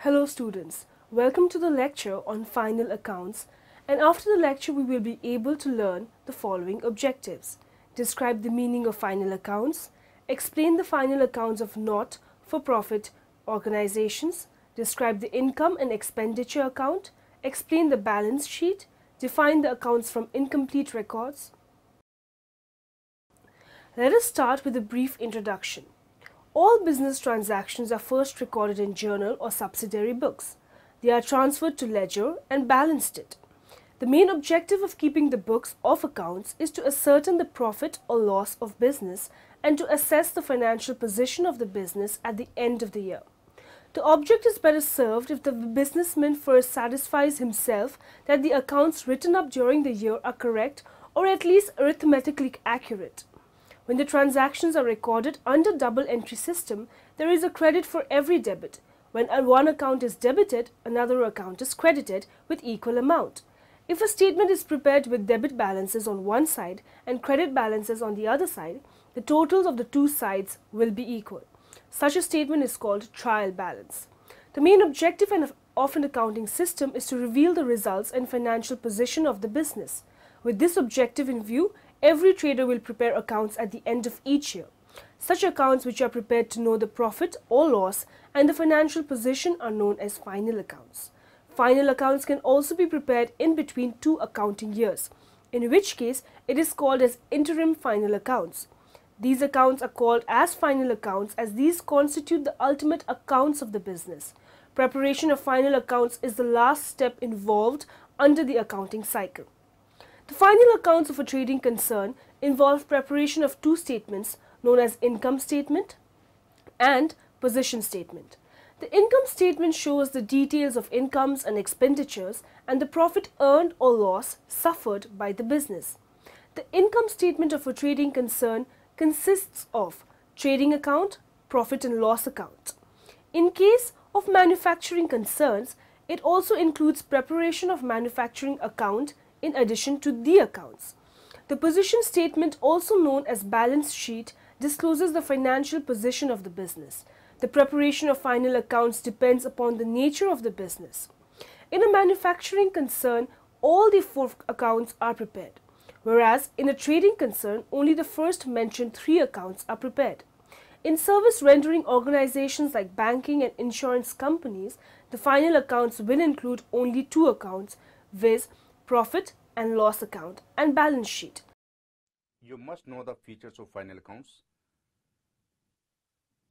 Hello students, welcome to the lecture on final accounts, and after the lecture we will be able to learn the following objectives. Describe the meaning of final accounts, explain the final accounts of not-for-profit organizations, describe the income and expenditure account, explain the balance sheet, define the accounts from incomplete records. Let us start with a brief introduction. All business transactions are first recorded in journal or subsidiary books. They are transferred to ledger and balanced it. The main objective of keeping the books of accounts is to ascertain the profit or loss of business and to assess the financial position of the business at the end of the year. The object is better served if the businessman first satisfies himself that the accounts written up during the year are correct or at least arithmetically accurate. When the transactions are recorded under double entry system, there is a credit for every debit. When one account is debited, another account is credited with equal amount. If a statement is prepared with debit balances on one side and credit balances on the other side, the totals of the two sides will be equal. Such a statement is called trial balance. The main objective of an accounting system is to reveal the results and financial position of the business. With this objective in view, every trader will prepare accounts at the end of each year. Such accounts which are prepared to know the profit or loss and the financial position are known as final accounts. Final accounts can also be prepared in between two accounting years, in which case it is called as interim final accounts. These accounts are called as final accounts as these constitute the ultimate accounts of the business. Preparation of final accounts is the last step involved under the accounting cycle. The final accounts of a trading concern involve preparation of two statements known as income statement and position statement. The income statement shows the details of incomes and expenditures and the profit earned or loss suffered by the business. The income statement of a trading concern consists of trading account, profit and loss account. In case of manufacturing concerns, it also includes preparation of manufacturing account in addition to the accounts. The position statement, also known as balance sheet, discloses the financial position of the business. The preparation of final accounts depends upon the nature of the business. In a manufacturing concern, all the four accounts are prepared, whereas in a trading concern, only the first mentioned three accounts are prepared. In service rendering organizations like banking and insurance companies, the final accounts will include only two accounts, viz. Profit and loss account and balance sheet. You must know the features of final accounts.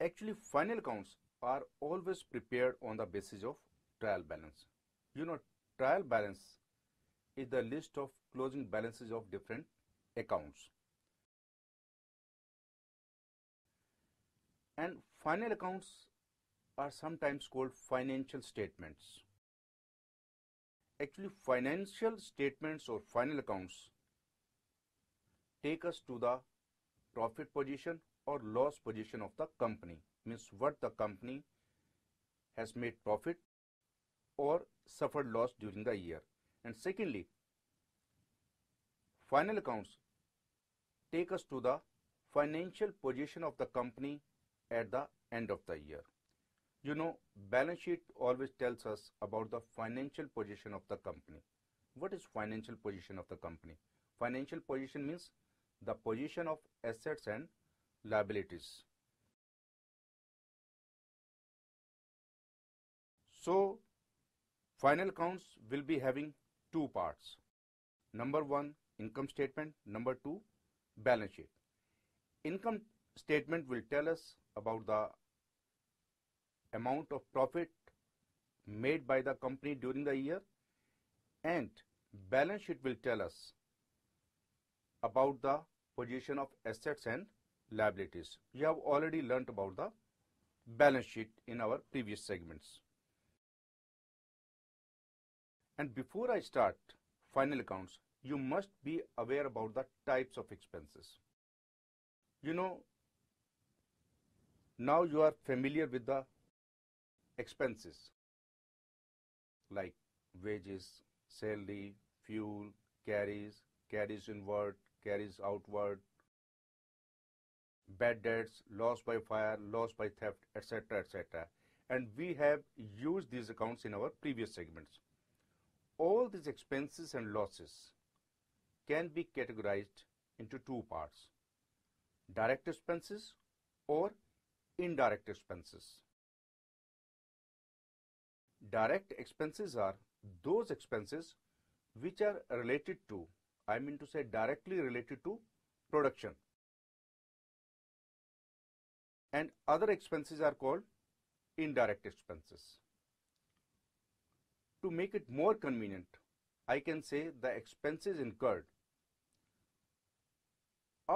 Actually, final accounts are always prepared on the basis of trial balance. Trial balance is the list of closing balances of different accounts. And final accounts are sometimes called financial statements. Actually, financial statements or final accounts take us to the profit position or loss position of the company, means what the company has made profit or suffered loss during the year. And secondly, final accounts take us to the financial position of the company at the end of the year. Balance sheet always tells us about the financial position of the company. What is financial position of the company? Financial position means the position of assets and liabilities. So, final accounts will be having two parts. Number one, income statement. Number two, balance sheet. Income statement will tell us about the amount of profit made by the company during the year, and balance sheet will tell us about the position of assets and liabilities. You have already learnt about the balance sheet in our previous segments. And before I start final accounts, you must be aware about the types of expenses. Now you are familiar with the expenses like wages, salary, fuel, carries inward, carries outward, bad debts, loss by fire, loss by theft, etc., etc. and we have used these accounts in our previous segments. All these expenses and losses can be categorized into two parts: direct expenses or indirect expenses. Direct expenses are those expenses which are related to, I mean to say directly related to production, and other expenses are called indirect expenses. To make it more convenient, I can say the expenses incurred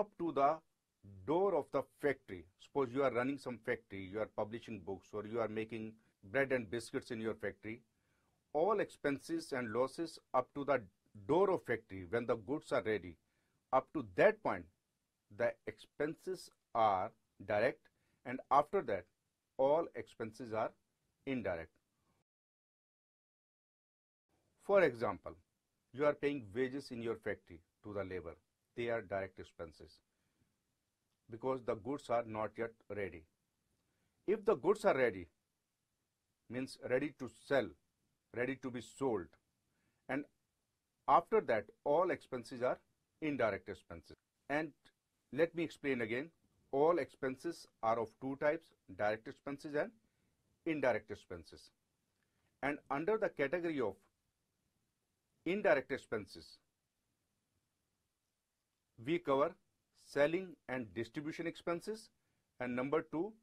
up to the door of the factory. Suppose you are running some factory, you are publishing books, or you are making bread and biscuits in your factory. All expenses and losses up to the door of factory when the goods are ready, up to that point the expenses are direct, and after that all expenses are indirect. For example, you are paying wages in your factory to the labor. They are direct expenses because the goods are not yet ready. If the goods are ready, means ready to sell, ready to be sold, and after that all expenses are indirect expenses. And let me explain again, all expenses are of two types: direct expenses and indirect expenses. And under the category of indirect expenses, we cover selling and distribution expenses, and number two,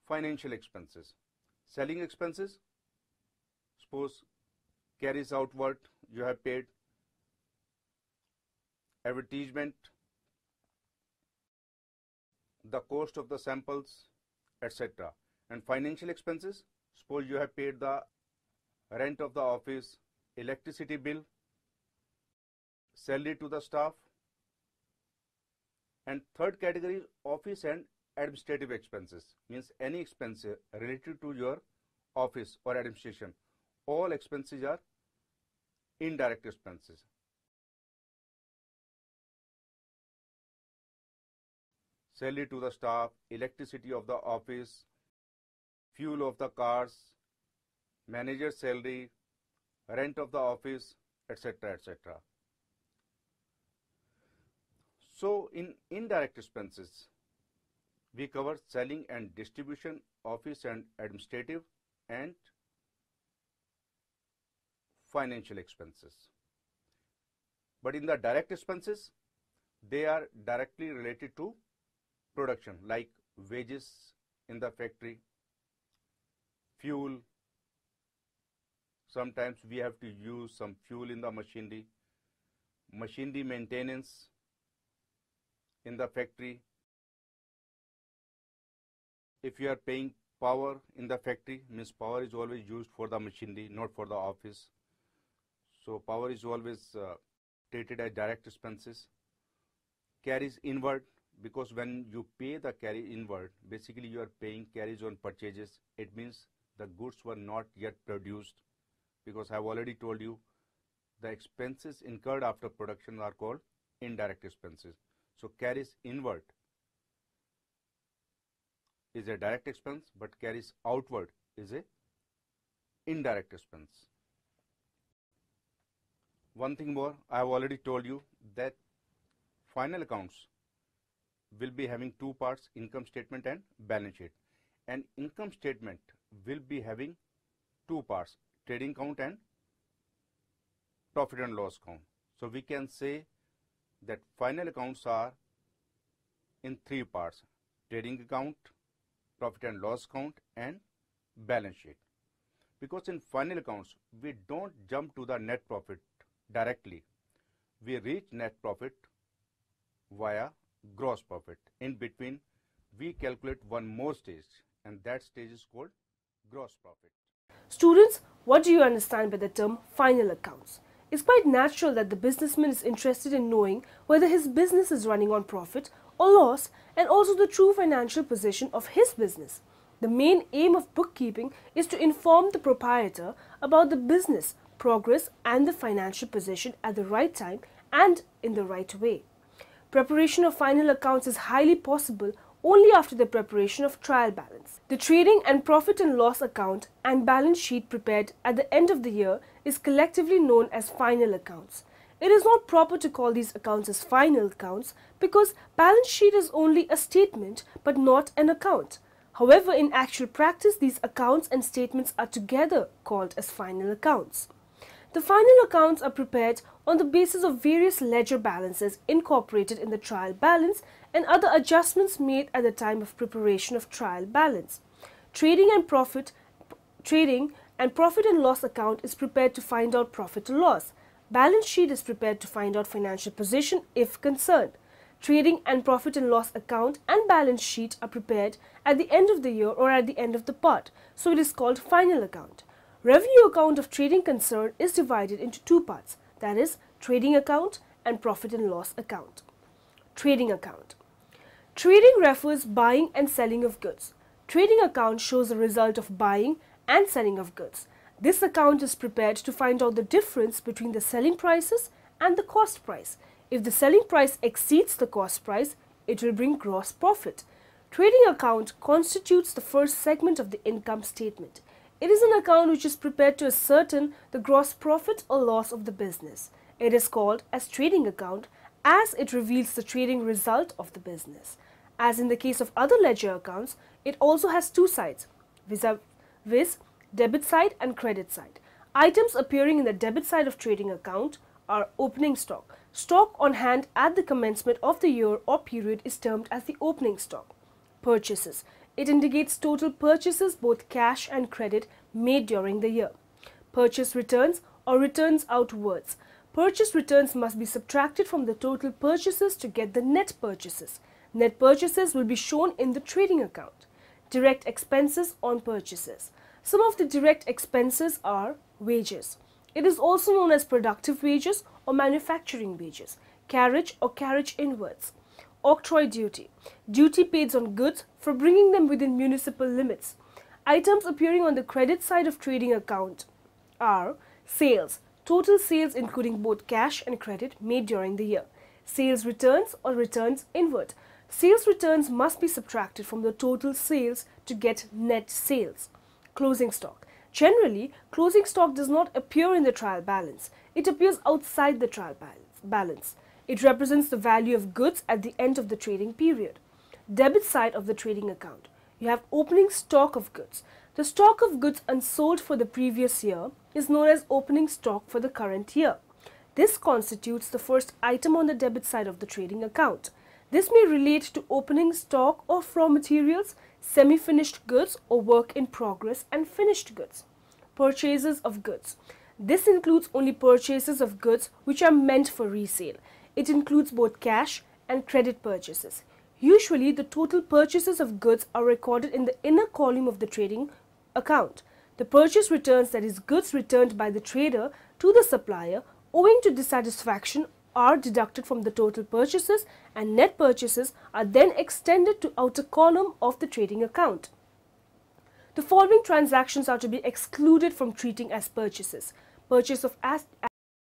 financial expenses. Selling expenses, suppose carries outward, you have paid advertisement, the cost of the samples, etc. And financial expenses, suppose you have paid the rent of the office, electricity bill, salary to the staff. And third category is office and administrative expenses, means any expense related to your office or administration. All expenses are indirect expenses. Salary to the staff, electricity of the office, fuel of the cars, manager's salary, rent of the office, etc., etc. So in indirect expenses, we cover selling and distribution, office and administrative, and financial expenses. But in the direct expenses, they are directly related to production, like wages in the factory, fuel. Sometimes we have to use some fuel in the machinery maintenance in the factory. If you are paying power in the factory, means power is always used for the machinery, not for the office. So power is always treated as direct expenses. Carries inward, because when you pay the carry inward, basically you are paying carries on purchases. It means the goods were not yet produced, because I have already told you the expenses incurred after production are called indirect expenses. So carries inward is a direct expense, but carries outward is a indirect expense. One thing more, I have already told you that final accounts will be having two parts: income statement and balance sheet. And income statement will be having two parts: trading account and profit and loss account. So we can say that final accounts are in three parts: trading account, profit and loss account, and balance sheet. Because in final accounts, we don't jump to the net profit directly. We reach net profit via gross profit. In between, we calculate one more stage, and that stage is called gross profit. Students, what do you understand by the term final accounts? It's quite natural that the businessman is interested in knowing whether his business is running on profit or loss, and also the true financial position of his business. The main aim of bookkeeping is to inform the proprietor about the business, progress, and the financial position at the right time and in the right way. Preparation of final accounts is highly possible only after the preparation of trial balance. The trading and profit and loss account and balance sheet prepared at the end of the year is collectively known as final accounts. It is not proper to call these accounts as final accounts because balance sheet is only a statement but not an account. However, in actual practice, these accounts and statements are together called as final accounts. The final accounts are prepared on the basis of various ledger balances incorporated in the trial balance and other adjustments made at the time of preparation of trial balance. Trading and profit and loss account is prepared to find out profit or loss. Balance sheet is prepared to find out financial position if concerned. Trading and profit and loss account and balance sheet are prepared at the end of the year or at the end of the part, so it is called final account. Revenue account of trading concern is divided into two parts, that is, trading account and profit and loss account. Trading account. Trading refers buying and selling of goods. Trading account shows the result of buying and selling of goods. This account is prepared to find out the difference between the selling prices and the cost price. If the selling price exceeds the cost price, it will bring gross profit. Trading account constitutes the first segment of the income statement. It is an account which is prepared to ascertain the gross profit or loss of the business. It is called as trading account as it reveals the trading result of the business. As in the case of other ledger accounts, it also has two sides, viz. Debit side and credit side. Items appearing in the debit side of trading account are opening stock. Stock on hand at the commencement of the year or period is termed as the opening stock. Purchases. It indicates total purchases, both cash and credit, made during the year. Purchase returns or returns outwards. Purchase returns must be subtracted from the total purchases to get the net purchases. Net purchases will be shown in the trading account. Direct expenses on purchases. Some of the direct expenses are wages. It is also known as productive wages or manufacturing wages, carriage or carriage inwards. Octroi duty. Duty paid on goods for bringing them within municipal limits. Items appearing on the credit side of trading account are sales. Total sales including both cash and credit made during the year. Sales returns or returns inward. Sales returns must be subtracted from the total sales to get net sales. Closing stock. Generally, closing stock does not appear in the trial balance. It appears outside the trial balance. It represents the value of goods at the end of the trading period. Debit side of the trading account. You have opening stock of goods. The stock of goods unsold for the previous year is known as opening stock for the current year. This constitutes the first item on the debit side of the trading account. This may relate to opening stock of raw materials, semi-finished goods or work in progress, and finished goods. Purchases of goods. This includes only purchases of goods which are meant for resale. It includes both cash and credit purchases. Usually, the total purchases of goods are recorded in the inner column of the trading account. The purchase returns, that is, goods returned by the trader to the supplier owing to dissatisfaction, are deducted from the total purchases, and net purchases are then extended to outer column of the trading account. The following transactions are to be excluded from treating as purchases. Purchase of